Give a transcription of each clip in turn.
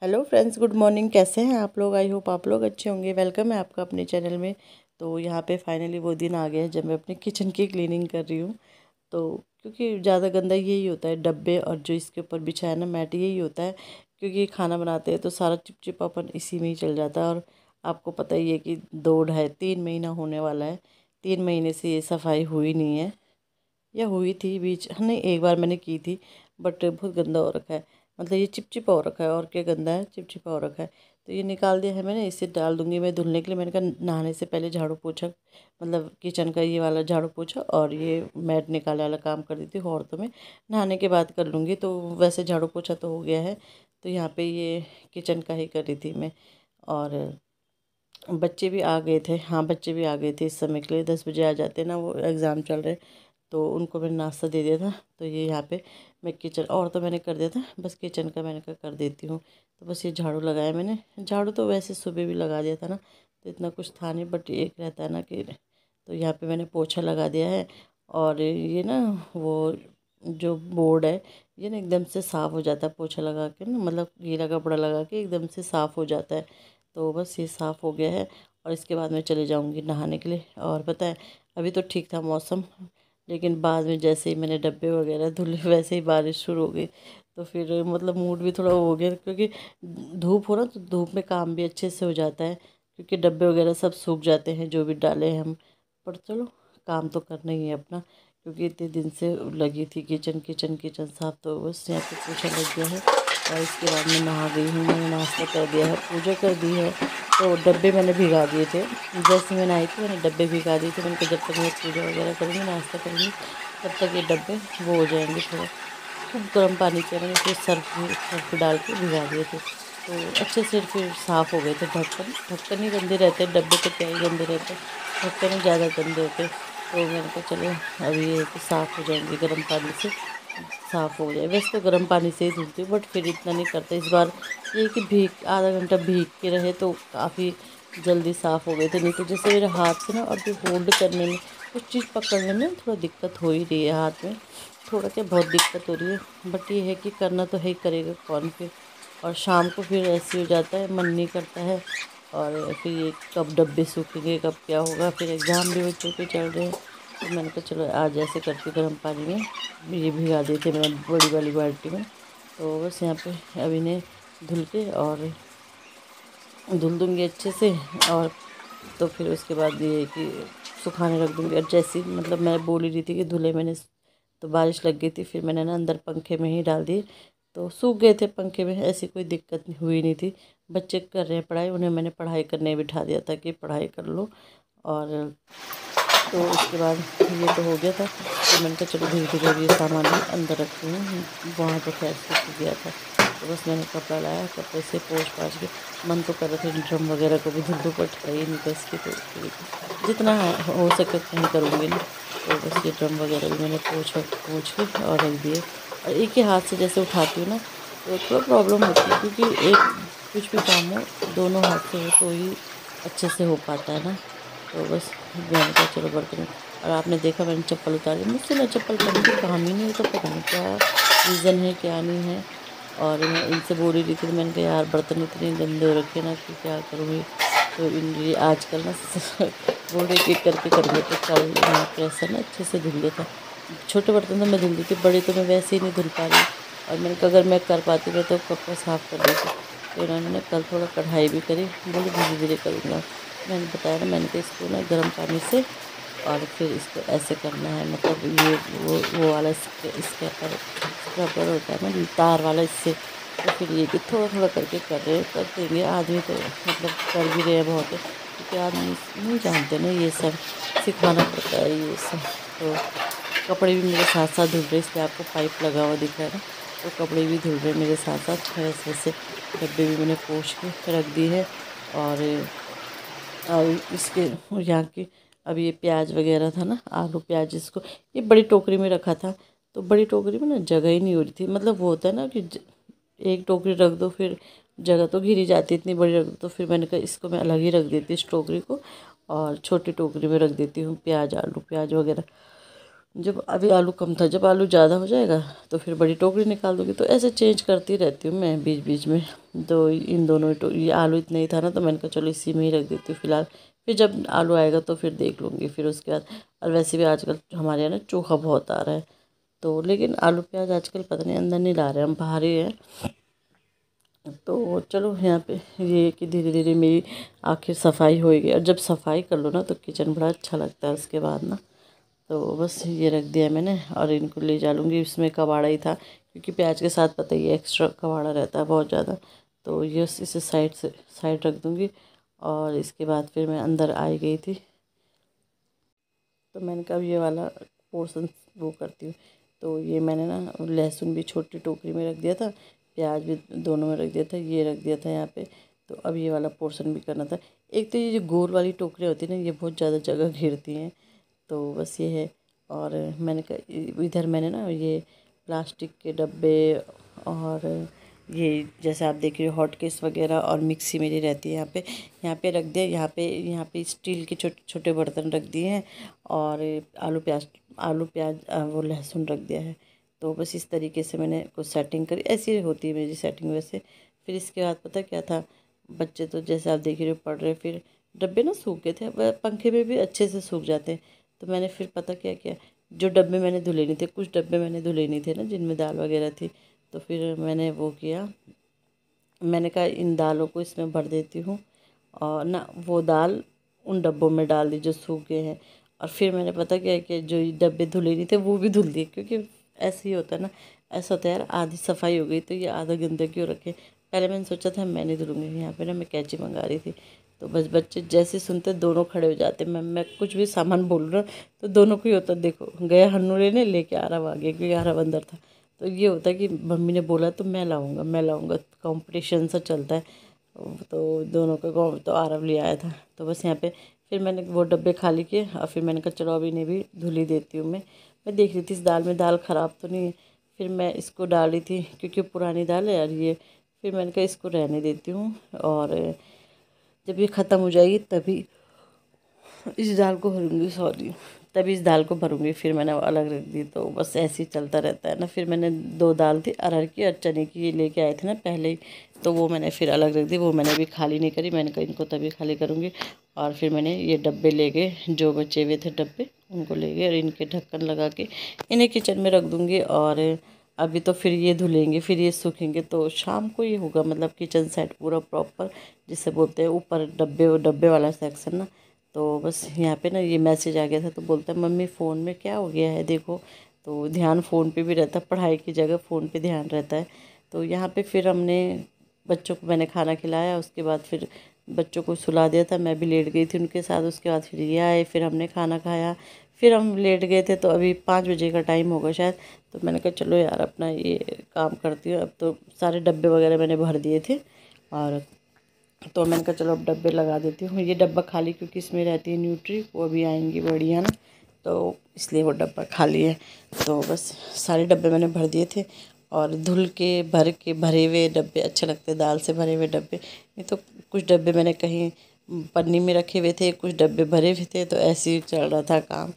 Hello friends, good morning. कैसे हैं आप लोग? आई होप आप लोग अच्छे होंगे। वेलकम है आपका अपने चैनल में। तो यहाँ पे फाइनली वो दिन आ गया है जब मैं अपने किचन की क्लीनिंग कर रही हूँ। तो क्योंकि ज़्यादा गंदा यही होता है, डब्बे और जो इसके ऊपर बिछाया ना मैट, यही होता है। क्योंकि खाना बनाते हैं तो सारा चिपचिपापन इसी में ही चल जाता है। और आपको पता ही है कि 2 ढाई 3 महीना होने वाला है। 3 महीने से ये सफाई हुई नहीं है, या हुई थी बीच, नहीं एक बार मैंने की थी। बट बहुत गंदा हो रखा है, मतलब ये चिपचिपा हो रखा है। और क्या गंदा है, चिपचिपा हो रखा है। तो ये निकाल दिया है मैंने, इसे डाल दूंगी मैं धुलने के लिए। मैंने कहा नहाने से पहले झाड़ू पोछा, मतलब किचन का ये वाला झाड़ू पोछा और ये मैट निकालने वाला काम कर देती हूँ, और तो मैं नहाने के बाद कर लूँगी। तो वैसे झाड़ू पोछा तो हो गया है। तो यहाँ पे ये किचन का ही कर रही थी मैं। और बच्चे भी आ गए थे। हाँ, बच्चे भी आ गए थे इस समय के लिए। 10 बजे आ जाते हैं ना, वो एग्ज़ाम चल रहे। तो उनको मैंने नाश्ता दे दिया था। तो ये यहाँ पे मैं किचन, और तो मैंने कर दिया था, बस किचन का मैंने कहा कर देती हूँ। तो बस ये झाड़ू लगाया मैंने। झाड़ू तो वैसे सुबह भी लगा दिया था ना, तो इतना कुछ था नहीं। बट एक रहता है ना कि, तो यहाँ पे मैंने पोछा लगा दिया है। और ये ना, वो जो बोर्ड है, ये ना एकदम से साफ़ हो जाता है पोछा लगा के ना, मतलब गीला कपड़ा लगा के एकदम से साफ़ हो जाता है। तो बस ये साफ़ हो गया है। और इसके बाद मैं चले जाऊँगी नहाने के लिए। और पता है, अभी तो ठीक था मौसम, लेकिन बाद में जैसे ही मैंने डब्बे वगैरह धुले वैसे ही बारिश शुरू हो गई। तो फिर मतलब मूड भी थोड़ा हो गया, क्योंकि धूप हो ना, तो धूप में काम भी अच्छे से हो जाता है। क्योंकि डब्बे वगैरह सब सूख जाते हैं जो भी डाले हैं हम। पर चलो, काम तो करना ही है अपना, क्योंकि इतने दिन से लगी थी किचन किचन किचन साफ। तो बस यहाँ पे पोछा लग गया है। और इसके बाद मैं नहा गई हूँ, मैंने नाश्ता कर दिया है, पूजा कर दी है। तो डब्बे मैंने भिगा दिए थे। जैसे मैंने आई थी मैंने डब्बे भिगा दिए थे। मैंने कहा जब तक मैं पूजा वगैरह करूँगी, नाश्ता करूँगी, तब तक ये डब्बे वो हो जाएंगे। थोड़ा खूब गर्म पानी किया मैंने, फिर सर्फ डाल के भिगा दिए थे। तो अच्छे से फिर साफ़ हो गए थे। ढक्कन ढक्कन ही गंदे रहते हैं, डब्बे तो क्या ही गंदे रहते हैं, ढक्कन ही ज़्यादा गंदे होते हैं। तो मैंने कहा चलो अभी ये है कि साफ़ हो जाएंगे गर्म पानी से, साफ़ हो जाए। वैसे तो गर्म पानी से ही धुलती हूँ, बट फिर इतना नहीं करते इस बार। ये कि भीग, आधा घंटा भीग के रहे तो काफ़ी जल्दी साफ़ हो गए थे। नहीं तो जैसे मेरे हाथ से ना, और फिर होल्ड करने में, कुछ चीज़ पकड़ने में थोड़ा दिक्कत हो ही रही है हाथ में, थोड़ा क्या बहुत दिक्कत हो रही है। बट ये है कि करना तो है ही, करेगा कौन फिर। और शाम को फिर ऐसे हो जाता है, मन नहीं करता है। और फिर ये कब डब्बे सूखेंगे, कब क्या होगा, फिर एग्ज़ाम भी बच्चों के चल रहे हैं। तो मैंने कहा चलो आज ऐसे करती हूँ, गर्म पानी में ये भिगा दी थी मैंने बड़ी वाली बाल्टी में। तो बस यहाँ पे अभी ने धुल के और धुल दूँगी अच्छे से। और तो फिर उसके बाद ये है कि सुखाने रख दूँगी। और जैसे ही, मतलब मैं बोल ही रही थी कि धुले मैंने, तो बारिश लग गई थी, फिर मैंने ना अंदर पंखे में ही डाल दिए। तो सूख गए थे पंखे में, ऐसी कोई दिक्कत हुई नहीं थी। बच्चे कर रहे हैं पढ़ाई, उन्हें मैंने पढ़ाई करने बिठा दिया था कि पढ़ाई कर लो। और तो उसके बाद ये तो हो गया था। तो मैंने कहा चलो धीरे धीरे अब ये सामान भी अंदर रखती हूँ। वहाँ तो खैर सूख गया था। तो बस मैंने कपड़ा लाया, कपड़े से पोंछ पाछ के, मन तो कर रहा था ड्रम वगैरह को भी धुल दूँ, बट है ही नहीं बस की। तो जितना हो सके उतना ही करूँगी ना। तो बस ये ड्रम वगैरह भी मैंने पोंछ के और रख दिए। और एक ही हाथ से जैसे उठाती हूँ ना, तो थोड़ा प्रॉब्लम होती है, क्योंकि एक कुछ भी काम हो दोनों हाथ से हो तो ही अच्छे से हो पाता है ना। तो बस मैंने कहा चलो बर्तन। और आपने देखा मैंने चप्पल उतारी, मुझसे ना चप्पल पहनने का काम ही नहीं होता, पता नहीं क्या रीज़न है क्या नहीं है। और मैं इनसे बोल ही रही थी, तो मैंने कहा यार बर्तन इतने गंदे हो रखे ना कि क्या करूँगी। तो इन ये आजकल ना बोल रही एक करके करेंगे। तो कल मैंने प्रेशर ना अच्छे से धुल लिया था। छोटे बर्तन तो मैं धुल देती, बड़े तो मैं वैसे ही नहीं धुल पा रही। और मैंने कहा अगर मैं कर पाती मैं तो कब का साफ़ कर देती। तो इन्होंने ना कल थोड़ा कढ़ाई भी करी, बोले धीरे धीरे करूँगा। मैंने बताया ना, मैंने कहा इसको ना गर्म पानी से, और फिर इसको ऐसे करना है, मतलब ये वो वाला स्क्रबर स्क्रबर होता है ना तार वाला, इससे। तो फिर ये कि थोड़ा थोड़ा करके कर रहे हैं, कर देंगे। आदमी तो मतलब कर भी रहे हैं बहुत, क्योंकि आदमी नहीं जानते ना ये सब, सिखाना पड़ता है ये सब। तो कपड़े भी मेरे साथ साथ धुल रहे, इसलिए आपको पाइप लगा हुआ दिख रहा है ना। तो कपड़े भी धुल रहे मेरे साथ साथ। वैसे वैसे डब्बे भी मैंने पोंछ के रख दी है। और इसके यहाँ की, अब ये प्याज वगैरह था ना, आलू प्याज, इसको ये बड़ी टोकरी में रखा था। तो बड़ी टोकरी में ना जगह ही नहीं हो रही थी, मतलब वो होता है ना कि एक टोकरी रख दो फिर जगह तो घिरी जाती, इतनी बड़ी रख दो। तो फिर मैंने कहा इसको मैं अलग ही रख देती इस टोकरी को, और छोटी टोकरी में रख देती हूँ प्याज आलू प्याज वगैरह। जब अभी आलू कम था, जब आलू ज़्यादा हो जाएगा तो फिर बड़ी टोकरी निकाल दूँगी। तो ऐसे चेंज करती रहती हूँ मैं बीच बीच में। तो इन दोनों ये आलू इतना ही था ना, तो मैंने कहा चलो इसी में ही रख देती हूँ फ़िलहाल। फिर जब आलू आएगा तो फिर देख लूँगी फिर उसके बाद। और वैसे भी आजकल हमारे यहाँ ना चोखा बहुत आ रहा है, तो लेकिन आलू प्याज आजकल पता नहीं अंदर नहीं ला रहे, हम बाहर ही हैं। तो चलो यहाँ पे ये कि धीरे धीरे मेरी आखिर सफाई होएगी, और जब सफाई कर लो ना तो किचन बड़ा अच्छा लगता है उसके बाद ना। तो बस ये रख दिया मैंने, और इनको ले जा लूँगी। इसमें कबाड़ा ही था, क्योंकि प्याज के साथ पता ही है एक्स्ट्रा कबाड़ा रहता है बहुत ज़्यादा। तो ये इसे साइड रख दूँगी। और इसके बाद फिर मैं अंदर आई गई थी, तो मैंने कहा ये वाला पोर्शन वो करती हूँ। तो ये मैंने ना लहसुन भी छोटी टोकरी में रख दिया था, प्याज भी दोनों में रख दिया था, ये रख दिया था यहाँ पे। तो अब ये वाला पोर्शन भी करना था। एक तो ये जो गोल वाली टोकरियाँ होती है ना, ये बहुत ज़्यादा जगह घेरती हैं। तो बस ये है। और मैंने कहा इधर मैंने ना ये प्लास्टिक के डब्बे, और ये जैसे आप देख रहे हो हॉटकेस वगैरह और मिक्सी मेरी रहती है यहाँ पे रख दिया। यहाँ पे स्टील के छोटे छोटे बर्तन रख दिए हैं, और आलू प्याज वो लहसुन रख दिया है। तो बस इस तरीके से मैंने कुछ सेटिंग करी, ऐसी होती है मेरी सेटिंग वैसे। फिर इसके बाद पता क्या था, बच्चे तो जैसे आप देख रहे हो पढ़ रहे, फिर डब्बे ना सूख गए थे, वह पंखे में भी अच्छे से सूख जाते हैं। तो मैंने फिर पता क्या किया, जो डब्बे मैंने धुले नहीं थे, कुछ डब्बे मैंने धुले नहीं थे ना जिनमें दाल वगैरह थी, तो फिर मैंने वो किया, मैंने कहा इन दालों को इसमें भर देती हूँ, और ना वो दाल उन डब्बों में डाल दी जो सूख गए हैं। और फिर मैंने पता क्या है कि जो ये डब्बे धुले नहीं थे वो भी धुल दिए, क्योंकि ऐसे ही होता है ना, ऐसा होता है यार, आधी सफाई हो गई तो ये आधा गंदे क्यों रखे। पहले मैंने सोचा था मैं नहीं धुलूँगी, यहाँ पे ना मैं कैंची मंगा रही थी। तो बस बच्चे जैसे सुनते दोनों खड़े हो जाते, मैं कुछ भी सामान बोल रहा तो दोनों को ही होता, देखो गया हन्नू लेने, लेके आ रहा वो आगे, क्योंकि आ रहा अंदर था। तो ये होता है कि मम्मी ने बोला तो मैं लाऊंगा, कंपटीशन सा चलता है। तो दोनों का तो आरव ले आया था। तो बस यहाँ पे फिर मैंने वो डब्बे खाली किए, और फिर मैंने कहा चलो अभी इन्हें भी धुली देती हूँ। मैं देख रही थी इस दाल में दाल ख़राब तो नहीं है। फिर मैं इसको डाली थी, क्योंकि पुरानी दाल है, और ये फिर मैंने कहा इसको रहने देती हूँ। और जब ये ख़त्म हो जाएगी तभी इस दाल को भरूंगी, सॉरी, तभी इस दाल को भरूंगी। फिर मैंने वो अलग रख दी। तो बस ऐसे ही चलता रहता है ना। फिर मैंने दो दाल थी, अरहर की और चने की, ये लेके आए थे ना पहले ही, तो वो मैंने फिर अलग रख दी। वो मैंने अभी खाली नहीं करी, मैंने कहा इनको तभी खाली करूँगी। और फिर मैंने ये डब्बे ले गए, जो बचे हुए थे डब्बे उनको ले गए, और इनके ढक्कन लगा के इन्हें किचन में रख दूँगी। और अभी तो फिर ये धुलेंगे, फिर ये सूखेंगे, तो शाम को ये होगा, मतलब किचन सेट पूरा प्रॉपर, जिसे बोलते हैं ऊपर डब्बे वाला सेक्शन ना। तो बस यहाँ पे ना ये मैसेज आ गया था, तो बोलता है मम्मी फ़ोन में क्या हो गया है देखो। तो ध्यान फ़ोन पे भी रहता है, पढ़ाई की जगह फ़ोन पे ध्यान रहता है। तो यहाँ पे फिर हमने बच्चों को मैंने खाना खिलाया, उसके बाद फिर बच्चों को सुला दिया था, मैं भी लेट गई थी उनके साथ। उसके बाद फिर ये आए, फिर हमने खाना खाया, फिर हम लेट गए थे। तो अभी 5 बजे का टाइम होगा शायद। तो मैंने कहा चलो यार अपना ये काम करती हूँ। अब तो सारे डब्बे वगैरह मैंने भर दिए थे, और तो मैंने कहा चलो अब डब्बे लगा देती हूँ। ये डब्बा खाली, क्योंकि इसमें रहती है न्यूट्री, वो भी आएंगी बढ़िया ना, तो इसलिए वो डब्बा खाली है। तो बस सारे डब्बे मैंने भर दिए थे, और धुल के भरे हुए डब्बे अच्छे लगते हैं, दाल से भरे हुए डब्बे। नहीं तो कुछ डब्बे मैंने कहीं पन्नी में रखे हुए थे, कुछ डब्बे भरे हुए थे, तो ऐसे ही चल रहा था काम।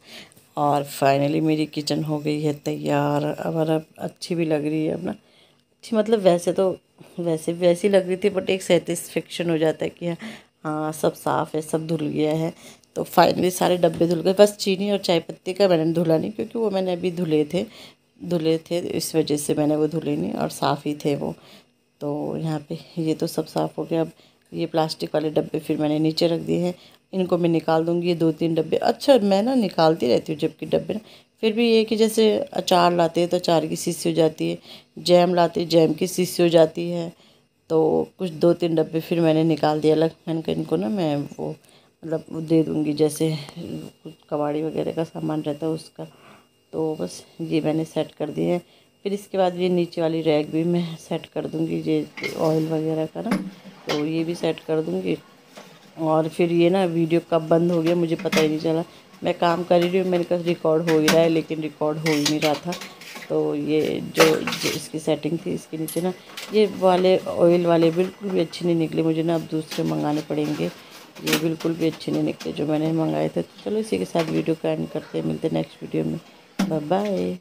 और फाइनली मेरी किचन हो गई है तैयार। अब अच्छी भी लग रही है अब ना, अच्छी मतलब वैसे तो वैसी लग रही थी, बट एक सेटिस्फेक्शन हो जाता है कि हाँ सब साफ़ है, सब धुल गया है। तो फाइनली सारे डब्बे धुल गए, बस चीनी और चाय पत्ती का मैंने धुला नहीं, क्योंकि वो मैंने अभी धुले थे, इस वजह से मैंने वो धुले नहीं, और साफ़ ही थे वो। तो यहाँ पे ये तो सब साफ़ हो गया। अब ये प्लास्टिक वाले डब्बे फिर मैंने नीचे रख दिए हैं, इनको मैं निकाल दूँगी। ये 2-3 डब्बे, अच्छा मैं ना निकालती रहती हूँ जबकि डब्बे ना, फिर भी ये कि जैसे अचार लाते हैं तो अचार की शीशी हो जाती है, जैम लाते जैम की शीशी हो जाती है। तो कुछ 2-3 डब्बे फिर मैंने निकाल दिया अलग। मैंने कहा इनको ना मैं वो मतलब वो दे दूँगी, जैसे कुछ कबाड़ी वगैरह का सामान रहता है उसका। तो बस ये मैंने सेट कर दिए हैं। फिर इसके बाद ये नीचे वाली रैक भी मैं सेट कर दूँगी, ये ऑयल वगैरह का ना, तो ये भी सेट कर दूँगी। और फिर ये ना वीडियो कब बंद हो गया मुझे पता ही नहीं चला। मैं काम कर ही रही हूँ, मेरे पास रिकॉर्ड हो ही रहा है, लेकिन रिकॉर्ड हो ही नहीं रहा था। तो ये जो इसकी सेटिंग थी, इसके नीचे ना ये वाले ऑयल वाले बिल्कुल भी अच्छे नहीं निकले मुझे ना, अब दूसरे मंगाने पड़ेंगे। ये बिल्कुल भी अच्छे नहीं निकले जो मैंने मंगाए थे। तो चलो इसी के साथ वीडियो का एंड करते हैं, मिलते हैं नेक्स्ट वीडियो में। Bye bye.